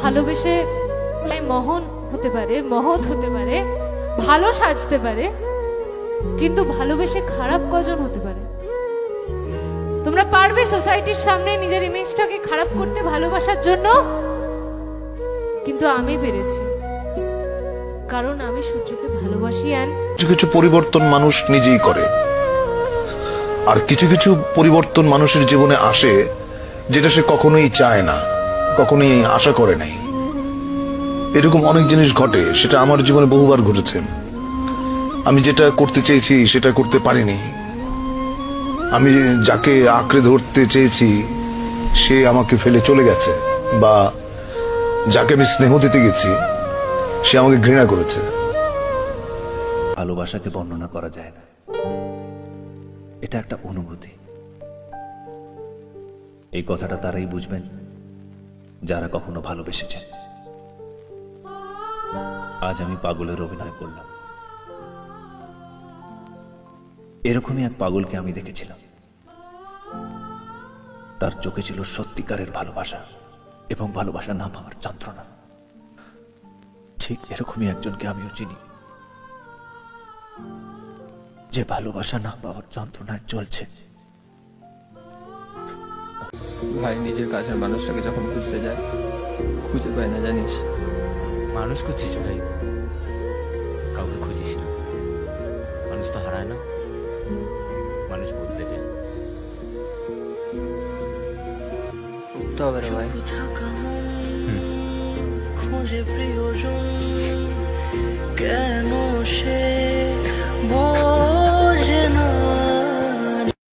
ভালোবেসে মহৎ হতে পারে, ভালো সাজতে পারে, কিন্তু ভালোবেসে খারাপ কজন হতে পারে? তোমরা পারবে সোসাইটির সামনে নিজের ইমেজটাকে খারাপ করতে ভালোবাসার জন্য? কিন্তু আমি পেরেছি, কারণ আমি সূর্যকে ভালোবাসি। কিছু কিছু পরিবর্তন মানুষ নিজেই করে, আর কিছু কিছু পরিবর্তন মানুষের জীবনে আসে যেটা সে কখনোই চায় না, কখনোই আশা করে নাই। এরকম অনেক জিনিস ঘটে, সেটা আমার জীবনে বহুবার ঘটেছে। আমি যেটা করতে চেয়েছি সেটা করতে পারিনি। আমি যাকে আঁকড়ে ধরতে চেয়েছি সে আমাকে ফেলে চলে গেছে, বা যাকে আমি স্নেহ দিতে গেছি সে আমাকে ঘৃণা করেছে। ভালোবাসাকে বর্ণনা করা যায় না, এটা একটা অনুভূতি। এই কথাটা তারাই বুঝবেন যারা কখনো ভালোবেসেছেন। আজ আমি পাগলের অভিনয় করলাম। এরকমই এক পাগলকে আমি দেখেছিলাম। তার চোখে ছিল সত্যিকারের ভালোবাসা এবং ভালোবাসা না পাওয়ার যন্ত্রণা। ঠিক এরকমই একজনকে আমিও চিনি, যে ভালোবাসা না পাওয়ার যন্ত্রণায় চলছে। ভাই, নিজের কাছের মানুষটাকে যখন খুঁজতে যায় খুঁজে পায় না, জানিস? মানুষ খুঁজছিস ভাই, কাউকে খুঁজিস না। মানুষ তো হারায় না, মানুষ বলতে চায়। উঠতে হবে রে ভাই। খোঁজে প্রিয়জন, কেন সে